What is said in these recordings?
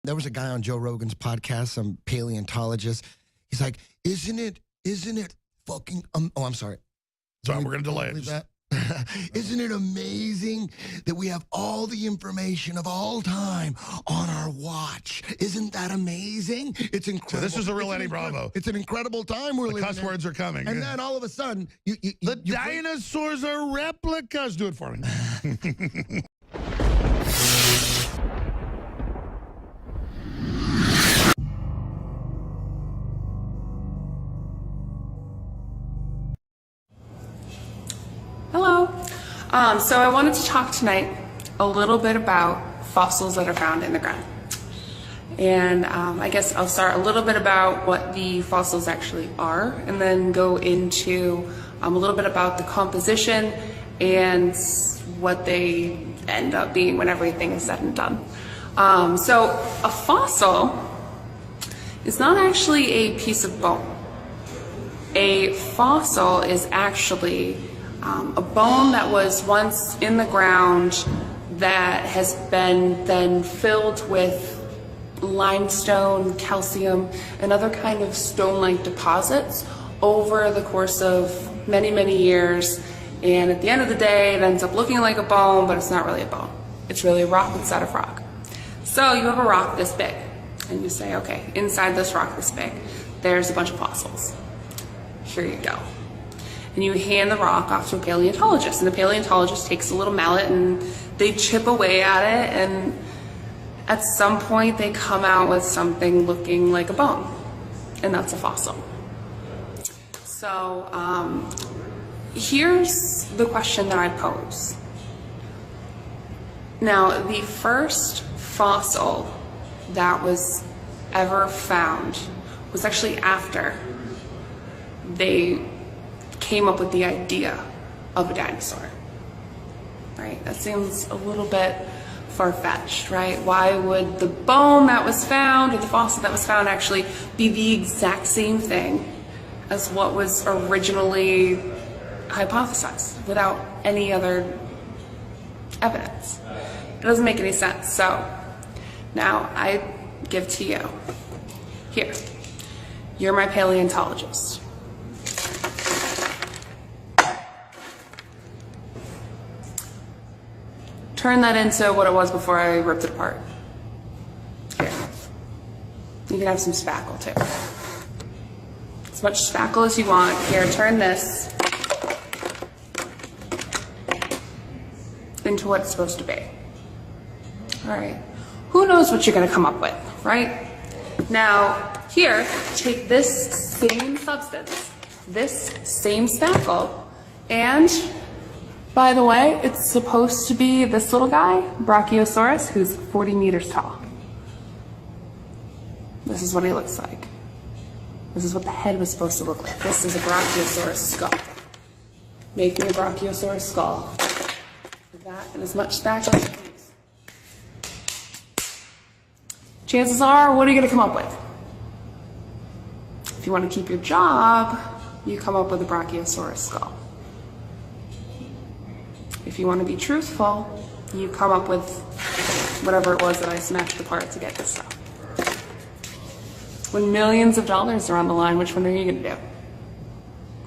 There was a guy on Joe Rogan's podcast, some paleontologist. He's like, isn't it fucking, oh, I'm sorry. Sorry, we're going to delay it. Isn't it amazing that we have all the information of all time on our watch? Isn't that amazing? It's incredible. So this is a real Eddie Bravo. It's an incredible time we're living in. The cuss words are coming. And then all of a sudden, the dinosaurs are replicas. Do it for me. Hello. So I wanted to talk tonight a little bit about fossils that are found in the ground. And I guess I'll start a little bit about what the fossils actually are, and then go into a little bit about the composition and what they end up being when everything is said and done. So a fossil is not actually a piece of bone. A fossil is actually a bone that was once in the ground that has been then filled with limestone, calcium, and other kind of stone-like deposits over the course of many, many years. And at the end of the day, it ends up looking like a bone, but it's not really a bone. It's really a rock inside of rock. So you have a rock this big, and you say, okay, inside this rock this big, there's a bunch of fossils. Here you go. And you hand the rock off to a paleontologist, and the paleontologist takes a little mallet and they chip away at it, and at some point they come out with something looking like a bone, and that's a fossil. So here's the question that I pose. Now, the first fossil that was ever found was actually after they came up with the idea of a dinosaur, right? That seems a little bit far-fetched, right? Why would the bone that was found or the fossil that was found actually be the exact same thing as what was originally hypothesized without any other evidence? It doesn't make any sense. So now I give to you. Here, you're my paleontologist. Turn that into what it was before I ripped it apart. Here. You can have some spackle too. As much spackle as you want. Here, turn this into what it's supposed to be. All right. Who knows what you're going to come up with, right? Now, here, take this same substance, this same spackle, and by the way, it's supposed to be this little guy, Brachiosaurus, who's 40 meters tall. This is what he looks like. This is what the head was supposed to look like. This is a Brachiosaurus skull. Make me a Brachiosaurus skull. With that and as much spackle as you use. Chances are, what are you going to come up with? If you want to keep your job, you come up with a Brachiosaurus skull. If you want to be truthful, you come up with whatever it was that I smashed apart to get this stuff. When millions of dollars are on the line, which one are you going to do?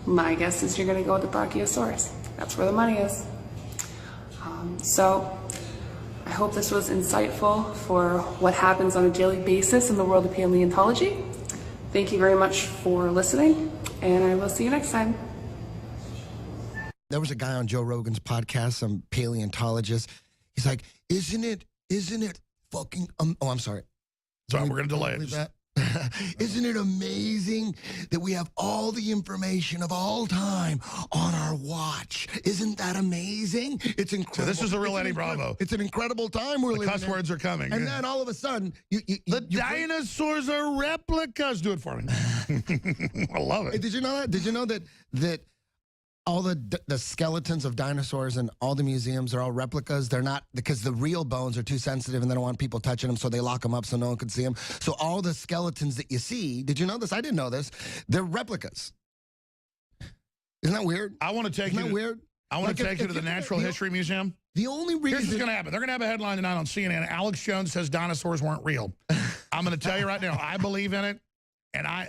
My guess is you're going to go with the Brachiosaurus. That's where the money is. So I hope this was insightful for what happens on a daily basis in the world of paleontology. Thank you very much for listening, and I will see you next time. There was a guy on Joe Rogan's podcast, some paleontologist. He's like, isn't it fucking, oh, I'm sorry. Sorry, we're going to delay it. Isn't it amazing that we have all the information of all time on our watch? Isn't that amazing? It's incredible. So this is a real Eddie Bravo. It's an incredible time we're living in. The cuss words are coming. And then all of a sudden, the dinosaurs are replicas. Do it for me. I love it. Hey, did you know that? Did you know that all the skeletons of dinosaurs in all the museums are all replicas? They're not, because the real bones are too sensitive and they don't want people touching them, so they lock them up so no one can see them. So all the skeletons that you see, did you know this? I didn't know this. They're replicas. Isn't that weird? I want to take you. Weird? I want to take you to the Natural History Museum. The only reason... Here's what's going to happen. They're going to have a headline tonight on CNN. Alex Jones says dinosaurs weren't real. I'm going to tell you right now, I believe in it.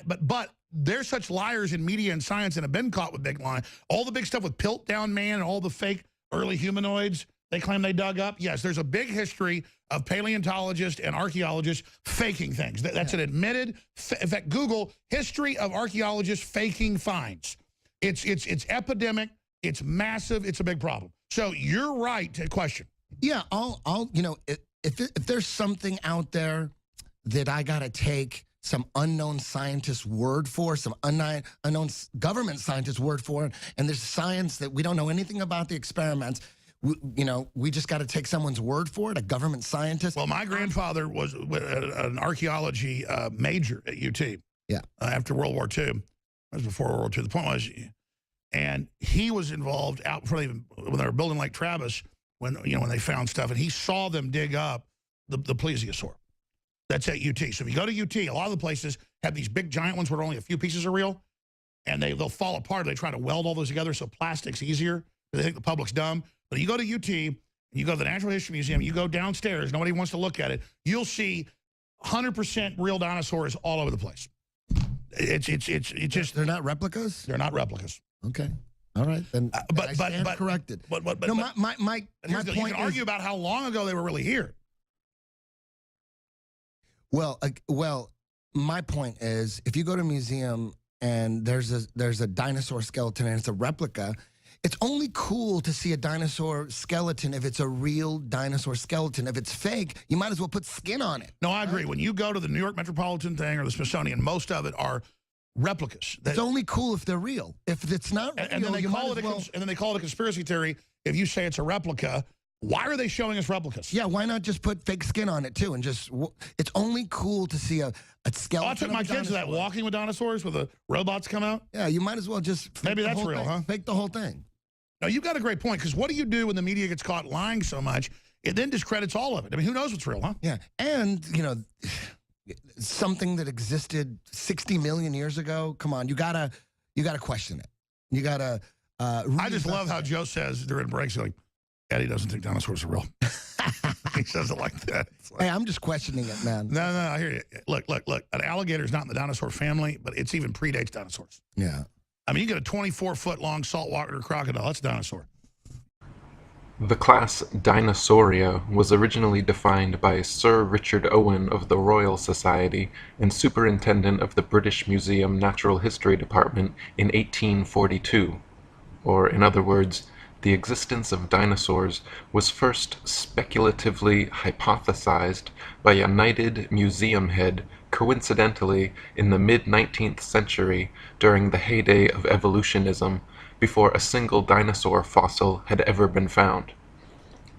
But they're such liars in media and science and have been caught with big lying. All the big stuff with Piltdown Man and all the fake early humanoids they claim they dug up. Yes, there's a big history of paleontologists and archaeologists faking things. That's an admitted, in fact, Google history of archaeologists faking finds. It's epidemic. It's massive. It's a big problem. So you're right to question. Yeah, if there's something out there that I got to take some unknown scientist's word for, some unknown government scientist's word for, and there's science that we don't know anything about the experiments, we just got to take someone's word for it, a government scientist. Well, my grandfather was an archaeology major at UT. Yeah. After World War II. That was before World War II. The point was, and he was involved out before when they were building Lake Travis, when they found stuff, and he saw them dig up the plesiosaur. That's at UT. So if you go to UT, a lot of the places have these big giant ones where only a few pieces are real, and they'll fall apart. They try to weld all those together so plastic's easier. They think the public's dumb. But you go to UT, and you go to the Natural History Museum, you go downstairs, nobody wants to look at it, you'll see 100% real dinosaurs all over the place. It's just... They're not replicas? They're not replicas. Okay. All right. Then I stand corrected. But my point you can argue about how long ago they were really here. Well, my point is, if you go to a museum and there's a dinosaur skeleton and it's a replica, it's only cool to see a dinosaur skeleton if it's a real dinosaur skeleton. If it's fake, you might as well put skin on it. No, I agree. When you go to the New York Metropolitan thing or the Smithsonian, most of it are replicas. It's only cool if they're real. If it's not real, and then they call it a conspiracy theory if you say it's a replica. Why are they showing us replicas? Yeah, why not just put fake skin on it too and just... It's only cool to see a skeleton. I took my kids to that Walking with Dinosaurs where the robots come out. Yeah, you might as well just... Maybe that's real, huh? Fake the whole thing. No, you've got a great point, because what do you do when the media gets caught lying so much? It then discredits all of it. I mean, who knows what's real, huh? Yeah, and, something that existed 60 million years ago, come on, you gotta question it. You gotta... I just love how Joe says during breaks, like, Eddie doesn't think dinosaurs are real. He says it like that. Like, hey, I'm just questioning it, man. No, I hear you. Look. An alligator's not in the dinosaur family, but it's even predates dinosaurs. Yeah. I mean, you get a 24-foot-long saltwater crocodile. That's a dinosaur. The class Dinosauria was originally defined by Sir Richard Owen of the Royal Society and Superintendent of the British Museum Natural History Department in 1842. Or, in other words, the existence of dinosaurs was first speculatively hypothesized by a knighted museum head coincidentally in the mid-19th century during the heyday of evolutionism, before a single dinosaur fossil had ever been found.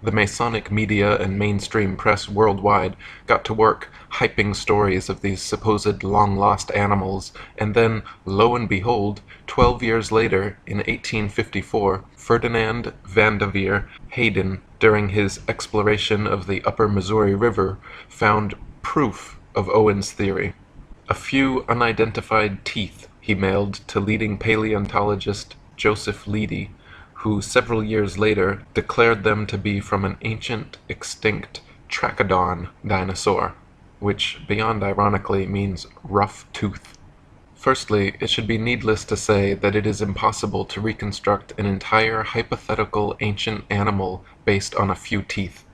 The Masonic media and mainstream press worldwide got to work hyping stories of these supposed long-lost animals, and then, lo and behold, 12 years later, in 1854, Ferdinand Vanderveer Hayden, during his exploration of the upper Missouri River, found proof of Owen's theory. A few unidentified teeth he mailed to leading paleontologist Joseph Leidy, who several years later declared them to be from an ancient, extinct Trachodon dinosaur, which, beyond ironically, means rough tooth. Firstly, it should be needless to say that it is impossible to reconstruct an entire hypothetical ancient animal based on a few teeth.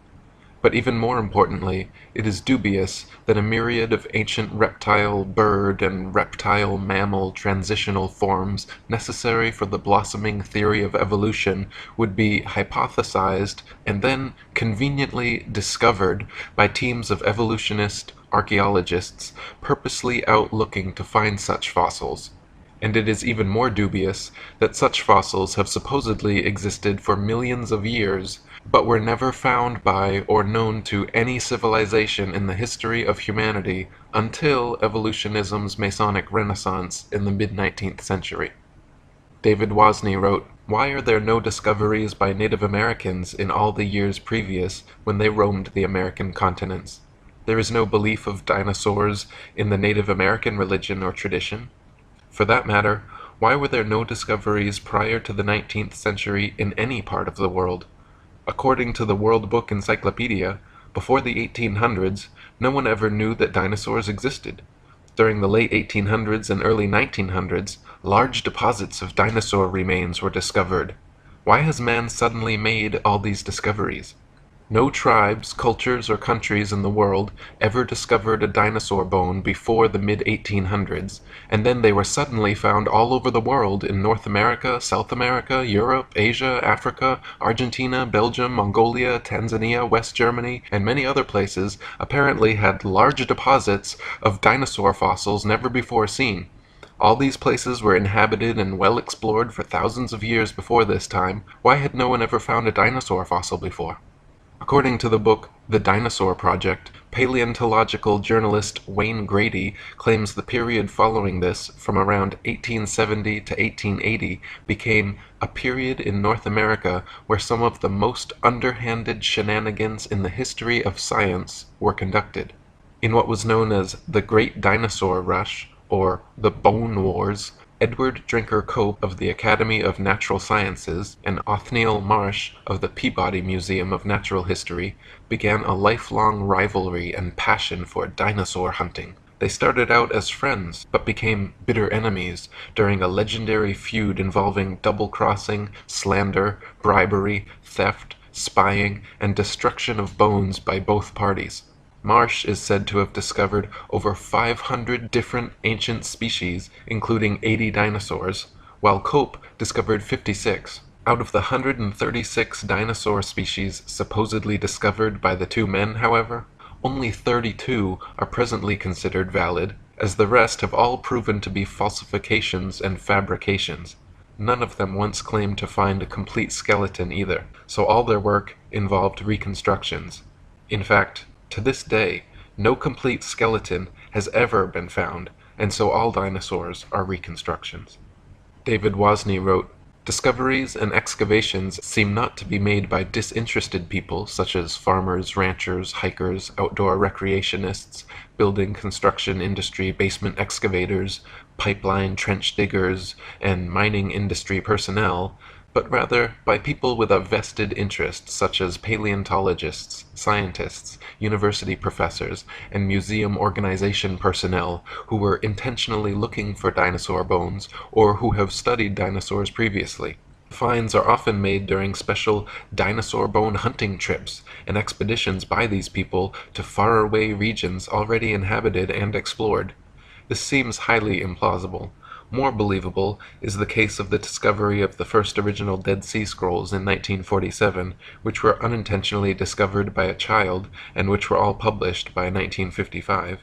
But even more importantly, it is dubious that a myriad of ancient reptile, bird, and reptile mammal transitional forms necessary for the blossoming theory of evolution would be hypothesized and then conveniently discovered by teams of evolutionist archaeologists purposely out looking to find such fossils. And it is even more dubious that such fossils have supposedly existed for millions of years, but were never found by or known to any civilization in the history of humanity until evolutionism's Masonic Renaissance in the mid-19th century. David Wozni wrote, "Why are there no discoveries by Native Americans in all the years previous when they roamed the American continents? There is no belief of dinosaurs in the Native American religion or tradition. For that matter, why were there no discoveries prior to the 19th century in any part of the world? According to the World Book Encyclopedia, before the 1800s, No one ever knew that dinosaurs existed. During the late 1800s and early 1900s, large deposits of dinosaur remains were discovered. Why has man suddenly made all these discoveries? No tribes, cultures, or countries in the world ever discovered a dinosaur bone before the mid-1800s, and then they were suddenly found all over the world in North America, South America, Europe, Asia, Africa, Argentina, Belgium, Mongolia, Tanzania, West Germany, and many other places apparently had large deposits of dinosaur fossils never before seen. All these places were inhabited and well explored for thousands of years before this time. Why had no one ever found a dinosaur fossil before? According to the book The Dinosaur Project, paleontological journalist Wayne Grady claims the period following this, from around 1870 to 1880, became a period in North America where some of the most underhanded shenanigans in the history of science were conducted. In what was known as the Great Dinosaur Rush, or the Bone Wars, Edward Drinker Cope of the Academy of Natural Sciences and Othniel Marsh of the Peabody Museum of Natural History began a lifelong rivalry and passion for dinosaur hunting. They started out as friends, but became bitter enemies during a legendary feud involving double-crossing, slander, bribery, theft, spying, and destruction of bones by both parties. Marsh is said to have discovered over 500 different ancient species, including 80 dinosaurs, while Cope discovered 56. Out of the 136 dinosaur species supposedly discovered by the two men, however, only 32 are presently considered valid, as the rest have all proven to be falsifications and fabrications. None of them once claimed to find a complete skeleton either, so all their work involved reconstructions. In fact, to this day, no complete skeleton has ever been found, and so all dinosaurs are reconstructions. David Wozni wrote, "Discoveries and excavations seem not to be made by disinterested people such as farmers, ranchers, hikers, outdoor recreationists, building construction industry basement excavators, pipeline trench diggers, and mining industry personnel, but rather by people with a vested interest such as paleontologists, scientists, university professors, and museum organization personnel who were intentionally looking for dinosaur bones or who have studied dinosaurs previously. Finds are often made during special dinosaur bone hunting trips and expeditions by these people to faraway regions already inhabited and explored. This seems highly implausible. More believable is the case of the discovery of the first original Dead Sea Scrolls in 1947, which were unintentionally discovered by a child and which were all published by 1955.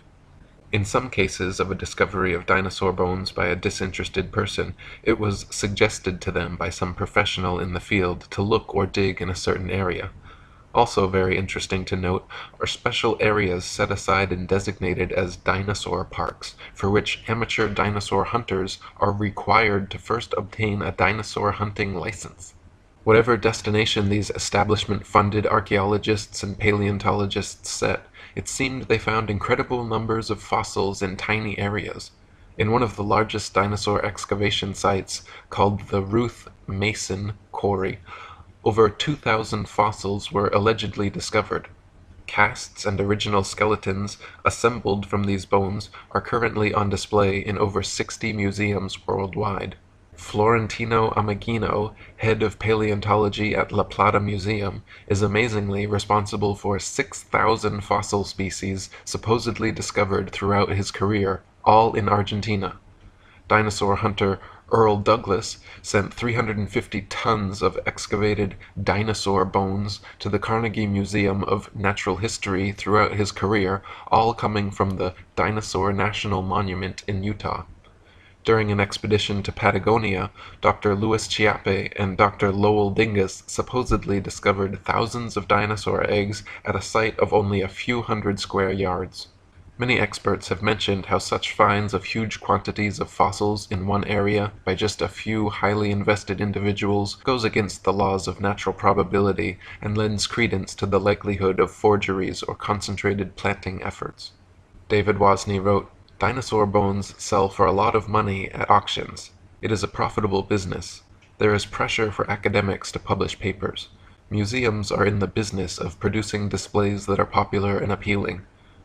In some cases of a discovery of dinosaur bones by a disinterested person, it was suggested to them by some professional in the field to look or dig in a certain area. Also very interesting to note are special areas set aside and designated as dinosaur parks, for which amateur dinosaur hunters are required to first obtain a dinosaur hunting license. Whatever destination these establishment-funded archaeologists and paleontologists set, it seemed they found incredible numbers of fossils in tiny areas. In one of the largest dinosaur excavation sites, called the Ruth Mason Quarry, over 2,000 fossils were allegedly discovered. Casts and original skeletons assembled from these bones are currently on display in over 60 museums worldwide. Florentino Ameghino, head of paleontology at La Plata Museum, is amazingly responsible for 6,000 fossil species supposedly discovered throughout his career, all in Argentina. Dinosaur hunter Earl Douglas sent 350 tons of excavated dinosaur bones to the Carnegie Museum of Natural History throughout his career, all coming from the Dinosaur National Monument in Utah. During an expedition to Patagonia, Dr. Louis Chiappe and Dr. Lowell Dingus supposedly discovered thousands of dinosaur eggs at a site of only a few hundred square yards. Many experts have mentioned how such finds of huge quantities of fossils in one area by just a few highly invested individuals goes against the laws of natural probability and lends credence to the likelihood of forgeries or concentrated planting efforts. David Wozni wrote, "Dinosaur bones sell for a lot of money at auctions. It is a profitable business. There is pressure for academics to publish papers. Museums are in the business of producing displays that are popular and appealing.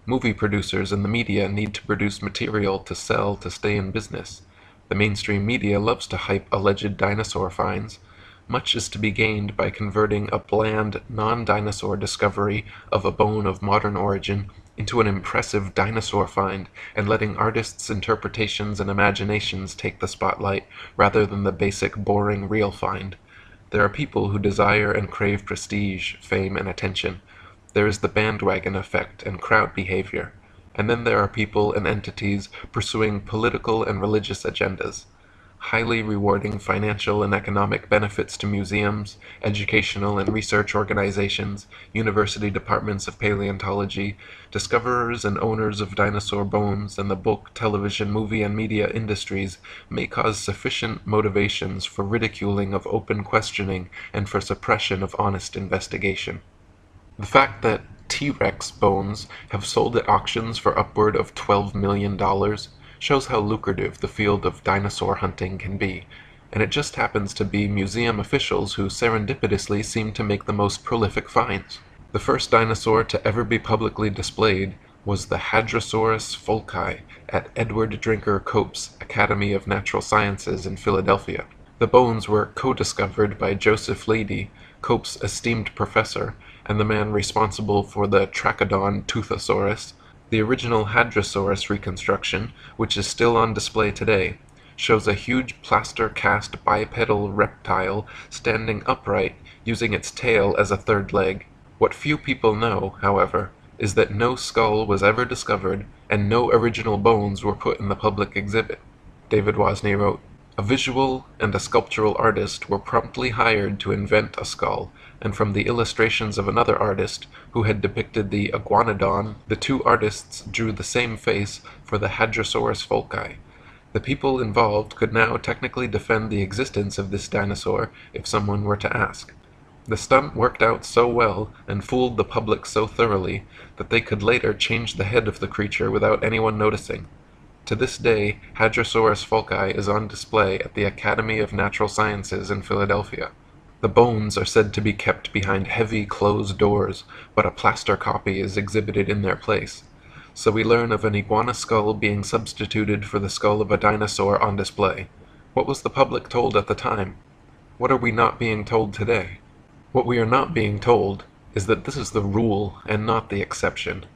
Movie producers and the media need to produce material to sell to stay in business. The mainstream media loves to hype alleged dinosaur finds. Much is to be gained by converting a bland, non-dinosaur discovery of a bone of modern origin into an impressive dinosaur find and letting artists' interpretations and imaginations take the spotlight rather than the basic, boring, real find. There are people who desire and crave prestige, fame, and attention. There is the bandwagon effect and crowd behavior. And then there are people and entities pursuing political and religious agendas. Highly rewarding financial and economic benefits to museums, educational and research organizations, university departments of paleontology, discoverers and owners of dinosaur bones, and the book, television, movie, and media industries may cause sufficient motivations for ridiculing of open questioning and for suppression of honest investigation. The fact that T-Rex bones have sold at auctions for upward of $12 million shows how lucrative the field of dinosaur hunting can be, and it just happens to be museum officials who serendipitously seem to make the most prolific finds. The first dinosaur to ever be publicly displayed was the Hadrosaurus folci at Edward Drinker Cope's Academy of Natural Sciences in Philadelphia. The bones were co-discovered by Joseph Leidy, Cope's esteemed professor, and the man responsible for the Trachodon Toothosaurus. The original Hadrosaurus reconstruction, which is still on display today, shows a huge plaster-cast bipedal reptile standing upright, using its tail as a third leg. What few people know, however, is that no skull was ever discovered and no original bones were put in the public exhibit. David Wozni wrote, "A visual and a sculptural artist were promptly hired to invent a skull, and from the illustrations of another artist, who had depicted the iguanodon, the two artists drew the same face for the Hadrosaurus folci. The people involved could now technically defend the existence of this dinosaur if someone were to ask. The stunt worked out so well and fooled the public so thoroughly that they could later change the head of the creature without anyone noticing. To this day, Hadrosaurus folci is on display at the Academy of Natural Sciences in Philadelphia. The bones are said to be kept behind heavy closed doors, but a plaster copy is exhibited in their place. So we learn of an iguana skull being substituted for the skull of a dinosaur on display. What was the public told at the time? What are we not being told today? What we are not being told is that this is the rule and not the exception.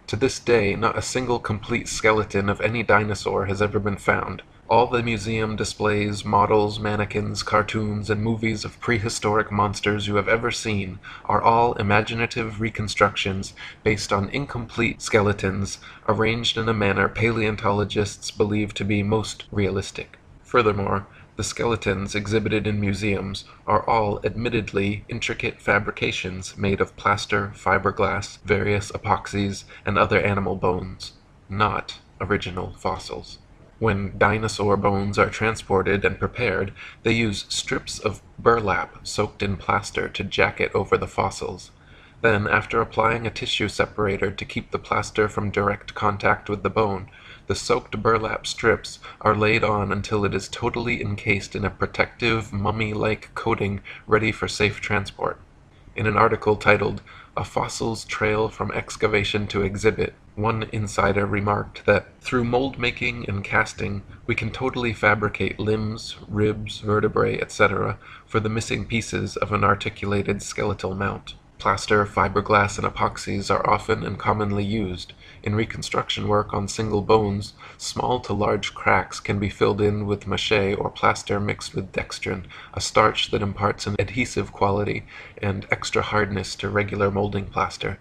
To this day, not a single complete skeleton of any dinosaur has ever been found. All the museum displays, models, mannequins, cartoons, and movies of prehistoric monsters you have ever seen are all imaginative reconstructions based on incomplete skeletons arranged in a manner paleontologists believe to be most realistic. Furthermore, the skeletons exhibited in museums are all admittedly intricate fabrications made of plaster, fiberglass, various epoxies, and other animal bones, not original fossils. When dinosaur bones are transported and prepared, they use strips of burlap soaked in plaster to jacket over the fossils. Then, after applying a tissue separator to keep the plaster from direct contact with the bone, the soaked burlap strips are laid on until it is totally encased in a protective, mummy-like coating ready for safe transport. In an article titled, "A Fossil's Trail from Excavation to Exhibit," one insider remarked that, "Through mold making and casting, we can totally fabricate limbs, ribs, vertebrae, etc. for the missing pieces of an articulated skeletal mount. Plaster, fiberglass, and epoxies are often and commonly used. In reconstruction work on single bones, small to large cracks can be filled in with mache or plaster mixed with dextrin, a starch that imparts an adhesive quality and extra hardness to regular molding plaster.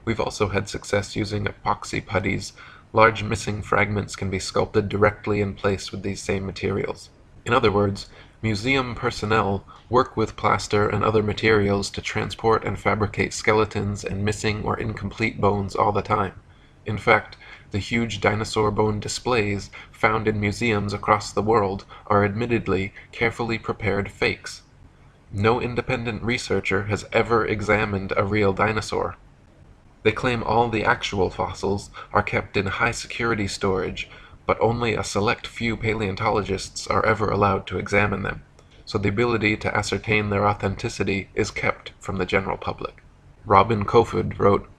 We've also had success using epoxy putties. Large missing fragments can be sculpted directly in place with these same materials." In other words, museum personnel work with plaster and other materials to transport and fabricate skeletons and missing or incomplete bones all the time. In fact, the huge dinosaur bone displays found in museums across the world are admittedly carefully prepared fakes. No independent researcher has ever examined a real dinosaur. They claim all the actual fossils are kept in high-security storage, but only a select few paleontologists are ever allowed to examine them, so the ability to ascertain their authenticity is kept from the general public. Robin Kofod wrote,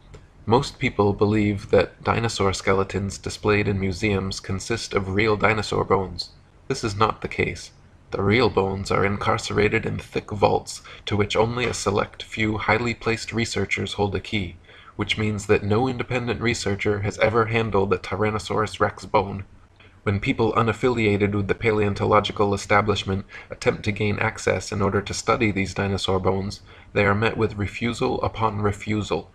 Most people believe that dinosaur skeletons displayed in museums consist of real dinosaur bones. This is not the case. The real bones are incarcerated in thick vaults to which only a select few highly placed researchers hold a key, which means that no independent researcher has ever handled a Tyrannosaurus rex bone. When people unaffiliated with the paleontological establishment attempt to gain access in order to study these dinosaur bones, they are met with refusal upon refusal.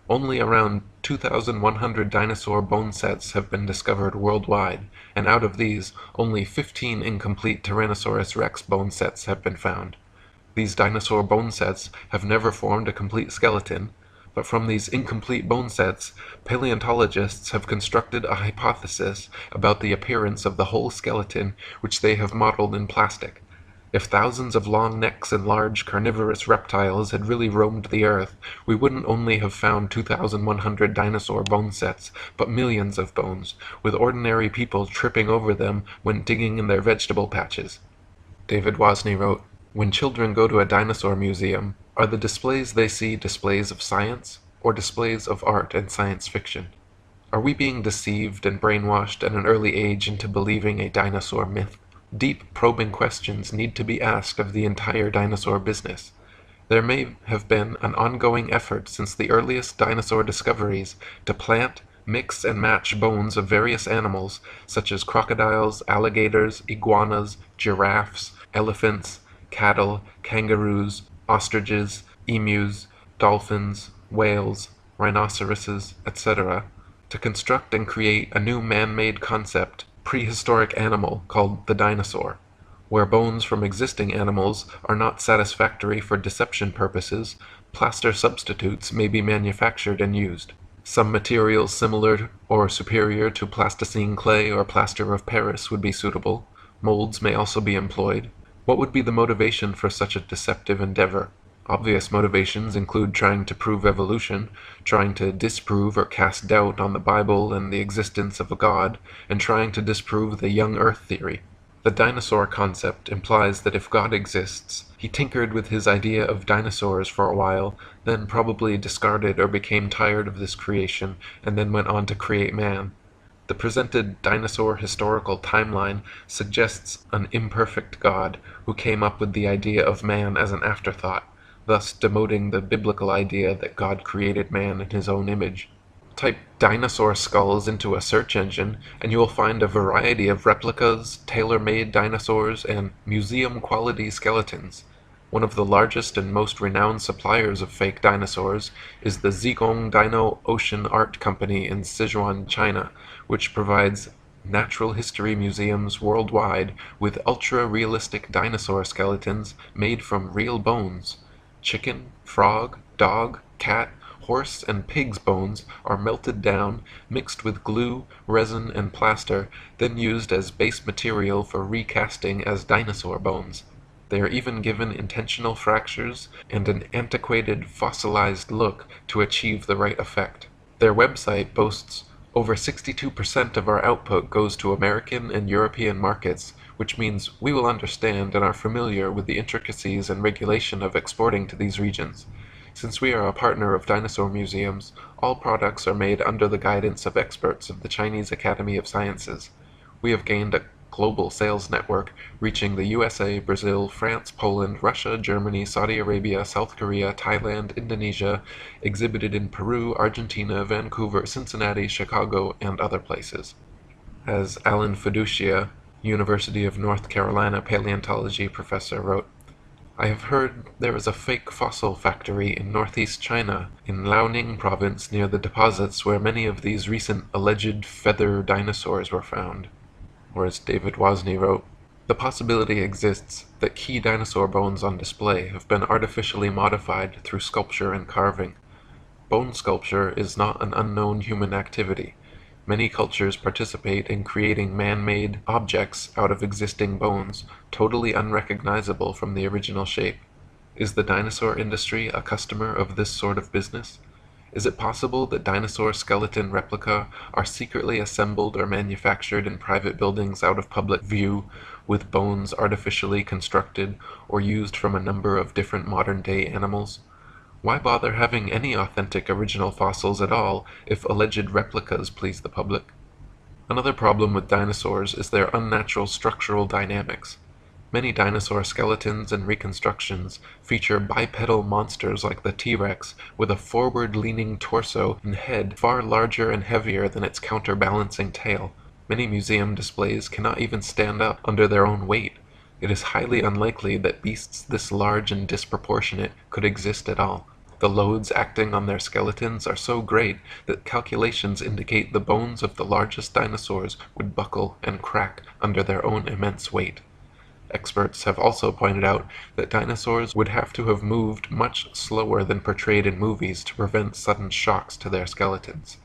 Only around 2,100 dinosaur bone sets have been discovered worldwide, and out of these, only 15 incomplete Tyrannosaurus rex bone sets have been found. These dinosaur bone sets have never formed a complete skeleton, but from these incomplete bone sets, paleontologists have constructed a hypothesis about the appearance of the whole skeleton, which they have modeled in plastic. If thousands of long necks and large carnivorous reptiles had really roamed the earth, we wouldn't only have found 2,100 dinosaur bone sets, but millions of bones, with ordinary people tripping over them when digging in their vegetable patches. David Wozni wrote, "When children go to a dinosaur museum, are the displays they see displays of science, or displays of art and science fiction? Are we being deceived and brainwashed at an early age into believing a dinosaur myth? Deep, probing questions need to be asked of the entire dinosaur business. There may have been an ongoing effort since the earliest dinosaur discoveries to plant, mix, and match bones of various animals, such as crocodiles, alligators, iguanas, giraffes, elephants, cattle, kangaroos, ostriches, emus, dolphins, whales, rhinoceroses, etc., to construct and create a new man-made concept, prehistoric animal called the dinosaur. Where bones from existing animals are not satisfactory for deception purposes, plaster substitutes may be manufactured and used. Some materials similar or superior to plasticine clay or plaster of Paris would be suitable. Molds may also be employed. What would be the motivation for such a deceptive endeavor? Obvious motivations include trying to prove evolution, trying to disprove or cast doubt on the Bible and the existence of a God, and trying to disprove the young Earth theory. The dinosaur concept implies that if God exists, he tinkered with his idea of dinosaurs for a while, then probably discarded or became tired of this creation, and then went on to create man. The presented dinosaur historical timeline suggests an imperfect God who came up with the idea of man as an afterthought, thus demoting the biblical idea that God created man in his own image. Type dinosaur skulls into a search engine, and you will find a variety of replicas, tailor-made dinosaurs, and museum-quality skeletons. One of the largest and most renowned suppliers of fake dinosaurs is the Zigong Dino Ocean Art Company in Sichuan, China, which provides natural history museums worldwide with ultra-realistic dinosaur skeletons made from real bones. Chicken, frog, dog, cat, horse, and pig's bones are melted down, mixed with glue, resin, and plaster, then used as base material for recasting as dinosaur bones. They are even given intentional fractures and an antiquated, fossilized look to achieve the right effect. Their website boasts over 62% of our output goes to American and European markets, which means we will understand and are familiar with the intricacies and regulation of exporting to these regions. Since we are a partner of dinosaur museums, all products are made under the guidance of experts of the Chinese Academy of Sciences. We have gained a global sales network reaching the USA, Brazil, France, Poland, Russia, Germany, Saudi Arabia, South Korea, Thailand, Indonesia, exhibited in Peru, Argentina, Vancouver, Cincinnati, Chicago, and other places. As Alan Fiducia, University of North Carolina paleontology professor, wrote, "I have heard there is a fake fossil factory in northeast China, in Liaoning province near the deposits where many of these recent alleged feather dinosaurs were found." Or as David Wozni wrote, "The possibility exists that key dinosaur bones on display have been artificially modified through sculpture and carving. Bone sculpture is not an unknown human activity. Many cultures participate in creating man-made objects out of existing bones, totally unrecognizable from the original shape. Is the dinosaur industry a customer of this sort of business? Is it possible that dinosaur skeleton replica are secretly assembled or manufactured in private buildings out of public view, with bones artificially constructed or used from a number of different modern-day animals? Why bother having any authentic original fossils at all if alleged replicas please the public? Another problem with dinosaurs is their unnatural structural dynamics. Many dinosaur skeletons and reconstructions feature bipedal monsters like the T-Rex with a forward-leaning torso and head far larger and heavier than its counterbalancing tail. Many museum displays cannot even stand up under their own weight. It is highly unlikely that beasts this large and disproportionate could exist at all. The loads acting on their skeletons are so great that calculations indicate the bones of the largest dinosaurs would buckle and crack under their own immense weight. Experts have also pointed out that dinosaurs would have to have moved much slower than portrayed in movies to prevent sudden shocks to their skeletons.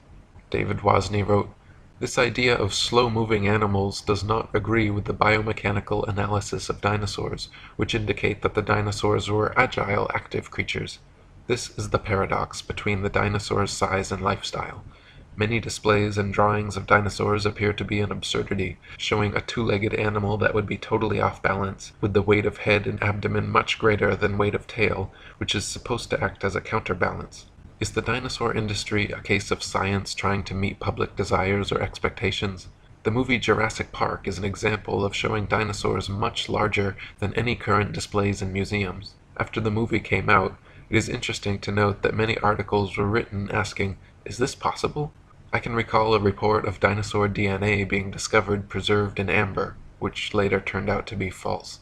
David Wozni wrote, "This idea of slow-moving animals does not agree with the biomechanical analysis of dinosaurs, which indicate that the dinosaurs were agile, active creatures. This is the paradox between the dinosaur's size and lifestyle. Many displays and drawings of dinosaurs appear to be an absurdity, showing a two-legged animal that would be totally off balance, with the weight of head and abdomen much greater than weight of tail, which is supposed to act as a counterbalance. Is the dinosaur industry a case of science trying to meet public desires or expectations? The movie Jurassic Park is an example of showing dinosaurs much larger than any current displays in museums. After the movie came out, it is interesting to note that many articles were written asking, "Is this possible?" I can recall a report of dinosaur DNA being discovered preserved in amber, which later turned out to be false.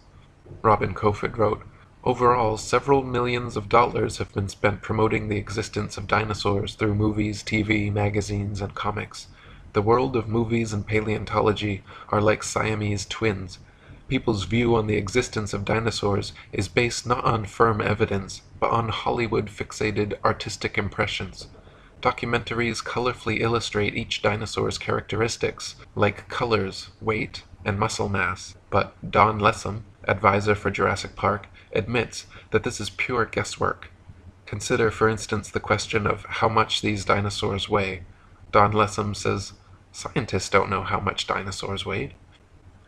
Robin Kofod wrote, "Overall, several millions of dollars have been spent promoting the existence of dinosaurs through movies, TV, magazines, and comics. The world of movies and paleontology are like Siamese twins. People's view on the existence of dinosaurs is based not on firm evidence, but on Hollywood-fixated artistic impressions. Documentaries colorfully illustrate each dinosaur's characteristics, like colors, weight, and muscle mass, but Don Lessam, advisor for Jurassic Park, admits that this is pure guesswork. Consider, for instance, the question of how much these dinosaurs weigh. Don Lessam says, "Scientists don't know how much dinosaurs weighed."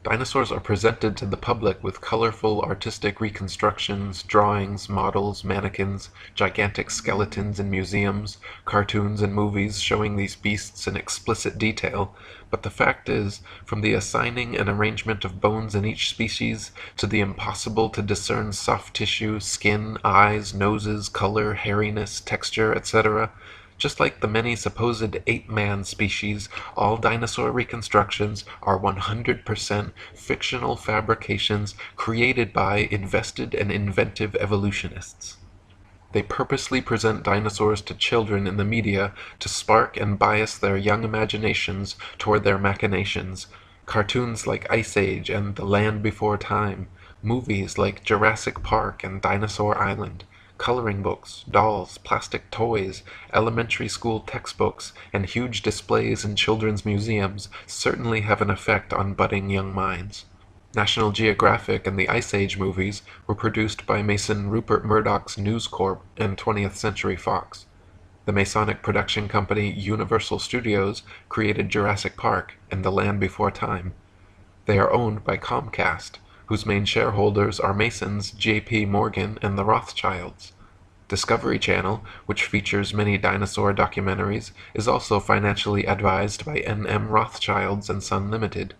Dinosaurs are presented to the public with colorful artistic reconstructions, drawings, models, mannequins, gigantic skeletons in museums, cartoons and movies showing these beasts in explicit detail, but the fact is, from the assigning and arrangement of bones in each species, to the impossible to discern soft tissue, skin, eyes, noses, color, hairiness, texture, etc., just like the many supposed ape-man species, all dinosaur reconstructions are 100% fictional fabrications created by invested and inventive evolutionists. They purposely present dinosaurs to children in the media to spark and bias their young imaginations toward their machinations. Cartoons like Ice Age and The Land Before Time, movies like Jurassic Park and Dinosaur Island, coloring books, dolls, plastic toys, elementary school textbooks, and huge displays in children's museums certainly have an effect on budding young minds. National Geographic and the Ice Age movies were produced by Mason Rupert Murdoch's News Corp and 20th Century Fox. The Masonic production company Universal Studios created Jurassic Park and The Land Before Time. They are owned by Comcast, whose main shareholders are Masons, J.P. Morgan, and the Rothschilds. Discovery Channel, which features many dinosaur documentaries, is also financially advised by N.M. Rothschilds and Son Limited.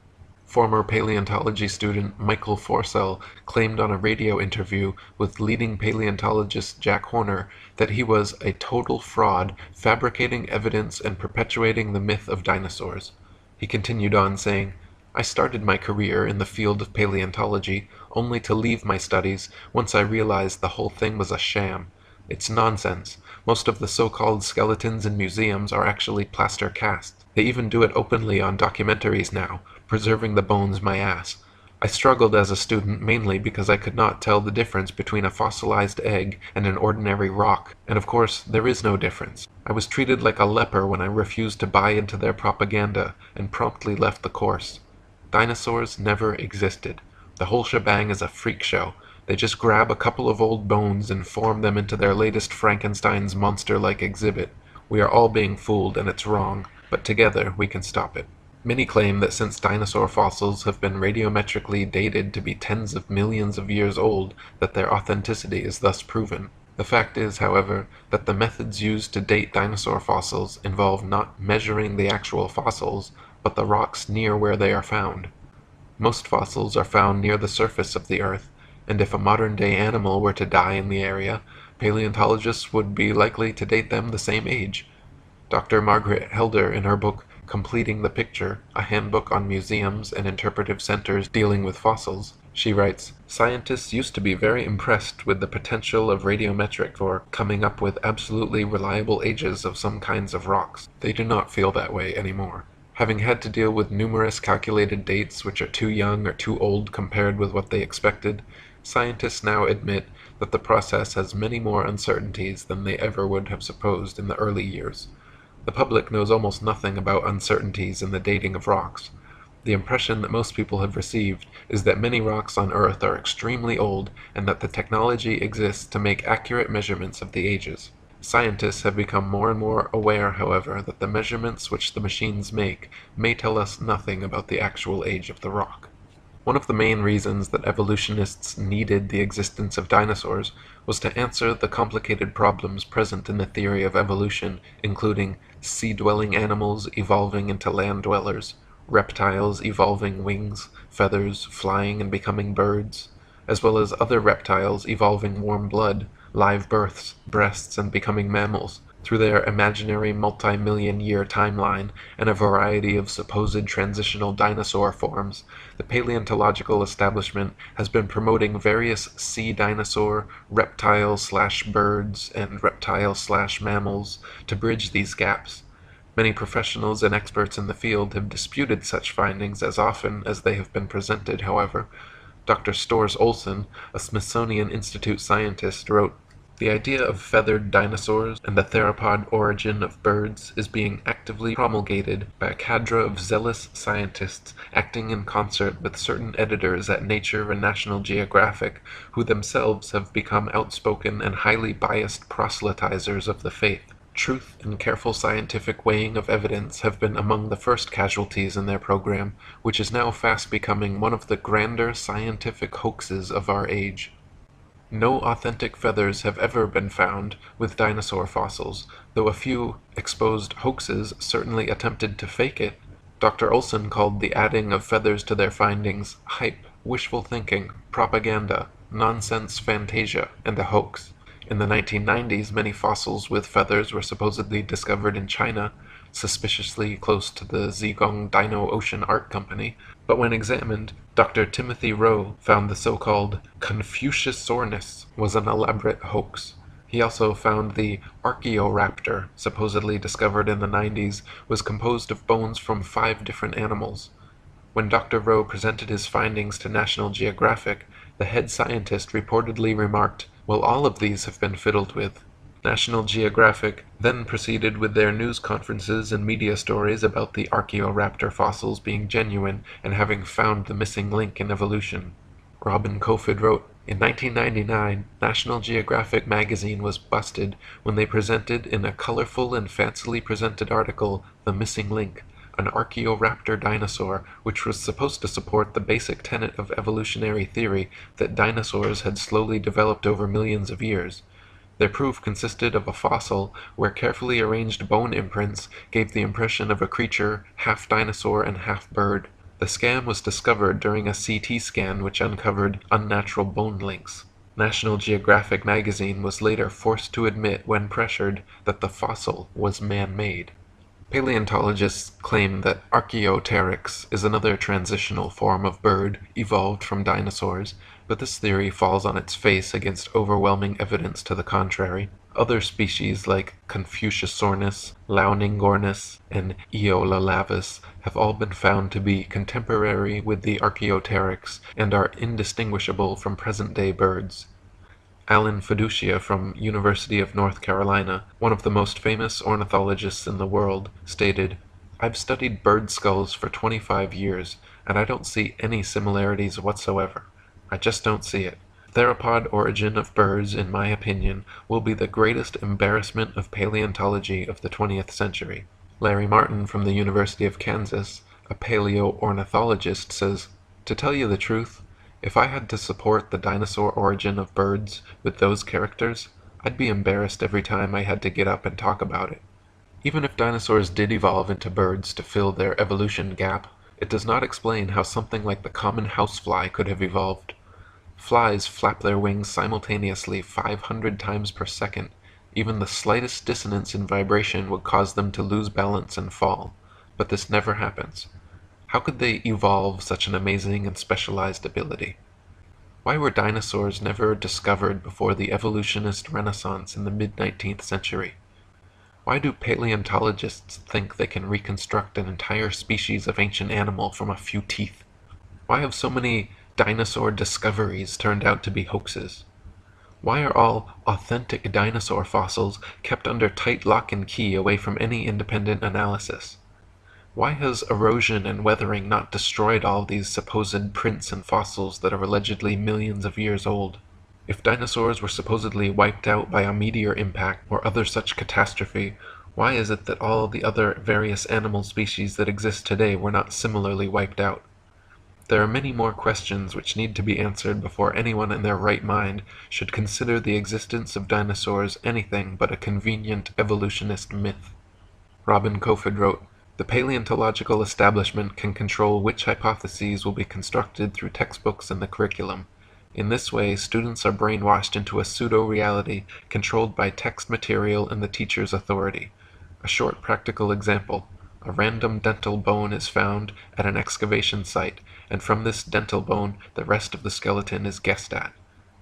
Former paleontology student Michael Forsell claimed on a radio interview with leading paleontologist Jack Horner that he was a total fraud, fabricating evidence and perpetuating the myth of dinosaurs. He continued on saying, "I started my career in the field of paleontology only to leave my studies once I realized the whole thing was a sham. It's nonsense. Most of the so-called skeletons in museums are actually plaster casts. They even do it openly on documentaries now, preserving the bones my ass. I struggled as a student mainly because I could not tell the difference between a fossilized egg and an ordinary rock, and of course there is no difference. I was treated like a leper when I refused to buy into their propaganda and promptly left the course. Dinosaurs never existed. The whole shebang is a freak show. They just grab a couple of old bones and form them into their latest Frankenstein's monster-like exhibit. We are all being fooled, and it's wrong, but together we can stop it." Many claim that since dinosaur fossils have been radiometrically dated to be tens of millions of years old, that their authenticity is thus proven. The fact is, however, that the methods used to date dinosaur fossils involve not measuring the actual fossils, but the rocks near where they are found. Most fossils are found near the surface of the Earth, and if a modern-day animal were to die in the area, paleontologists would be likely to date them the same age. Dr. Margaret Helder, in her book Completing the Picture, a handbook on museums and interpretive centers dealing with fossils, she writes, "Scientists used to be very impressed with the potential of radiometric for coming up with absolutely reliable ages of some kinds of rocks. They do not feel that way anymore. Having had to deal with numerous calculated dates which are too young or too old compared with what they expected, scientists now admit that the process has many more uncertainties than they ever would have supposed in the early years. The public knows almost nothing about uncertainties in the dating of rocks. The impression that most people have received is that many rocks on Earth are extremely old and that the technology exists to make accurate measurements of the ages. Scientists have become more and more aware, however, that the measurements which the machines make may tell us nothing about the actual age of the rock." One of the main reasons that evolutionists needed the existence of dinosaurs was to answer the complicated problems present in the theory of evolution, including sea-dwelling animals evolving into land dwellers, reptiles evolving wings, feathers, flying and becoming birds, as well as other reptiles evolving warm blood, live births, breasts, and becoming mammals, through their imaginary multi-million-year timeline and a variety of supposed transitional dinosaur forms. The paleontological establishment has been promoting various sea dinosaur, reptile/birds, and reptile/mammals to bridge these gaps. Many professionals and experts in the field have disputed such findings as often as they have been presented, however. Dr. Stores Olson, a Smithsonian Institute scientist, wrote, "The idea of feathered dinosaurs and the theropod origin of birds is being actively promulgated by a cadre of zealous scientists acting in concert with certain editors at Nature and National Geographic, who themselves have become outspoken and highly biased proselytizers of the faith. Truth and careful scientific weighing of evidence have been among the first casualties in their program, which is now fast becoming one of the grander scientific hoaxes of our age. No authentic feathers have ever been found with dinosaur fossils, though a few exposed hoaxes certainly attempted to fake it. Dr. Olson called the adding of feathers to their findings hype, wishful thinking, propaganda, nonsense fantasia, and a hoax. In the 1990s, many fossils with feathers were supposedly discovered in China, suspiciously close to the Zhejiang Dino Ocean Art Company, but when examined, Dr. Timothy Rowe found the so-called Confuciusaurus was an elaborate hoax. He also found the Archaeoraptor, supposedly discovered in the 90s, was composed of bones from 5 different animals. When Dr. Rowe presented his findings to National Geographic, the head scientist reportedly remarked, "Well, all of these have been fiddled with." National Geographic then proceeded with their news conferences and media stories about the Archaeoraptor fossils being genuine and having found the missing link in evolution. Robin Kofod wrote, "In 1999, National Geographic magazine was busted when they presented in a colorful and fancily presented article the missing link, an Archaeoraptor dinosaur, which was supposed to support the basic tenet of evolutionary theory that dinosaurs had slowly developed over millions of years. Their proof consisted of a fossil where carefully arranged bone imprints gave the impression of a creature half dinosaur and half bird. The scam was discovered during a CT scan which uncovered unnatural bone links. National Geographic magazine was later forced to admit, when pressured, that the fossil was man-made." Paleontologists claim that Archaeopteryx is another transitional form of bird evolved from dinosaurs, but this theory falls on its face against overwhelming evidence to the contrary. Other species like Confuciusaurus, Launingornis, and Eolalavis have all been found to be contemporary with the Archaeopteryx and are indistinguishable from present-day birds. Alan Fiducia from University of North Carolina, one of the most famous ornithologists in the world, stated, "I've studied bird skulls for 25 years, and I don't see any similarities whatsoever. I just don't see it. Theropod origin of birds, in my opinion, will be the greatest embarrassment of paleontology of the 20th century." Larry Martin from the University of Kansas, a paleoornithologist, says, "To tell you the truth, if I had to support the dinosaur origin of birds with those characters, I'd be embarrassed every time I had to get up and talk about it. Even if dinosaurs did evolve into birds to fill their evolution gap, it does not explain how something like the common housefly could have evolved. Flies flap their wings simultaneously 500 times per second. Even the slightest dissonance in vibration would cause them to lose balance and fall, but this never happens. How could they evolve such an amazing and specialized ability? Why were dinosaurs never discovered before the evolutionist renaissance in the mid-19th century? Why do paleontologists think they can reconstruct an entire species of ancient animal from a few teeth? Why have so many dinosaur discoveries turned out to be hoaxes? Why are all authentic dinosaur fossils kept under tight lock and key away from any independent analysis? Why has erosion and weathering not destroyed all these supposed prints and fossils that are allegedly millions of years old? If dinosaurs were supposedly wiped out by a meteor impact or other such catastrophe, why is it that all the other various animal species that exist today were not similarly wiped out? There are many more questions which need to be answered before anyone in their right mind should consider the existence of dinosaurs anything but a convenient evolutionist myth. Robin Kofod wrote, "The paleontological establishment can control which hypotheses will be constructed through textbooks and the curriculum. In this way, students are brainwashed into a pseudo-reality controlled by text material and the teacher's authority. A short practical example. A random dental bone is found at an excavation site, and from this dental bone, the rest of the skeleton is guessed at.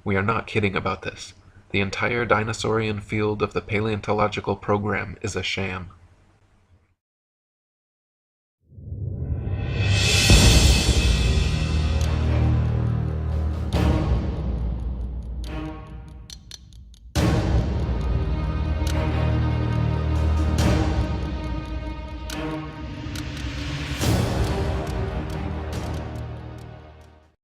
We are not kidding about this. The entire dinosaurian field of the paleontological program is a sham."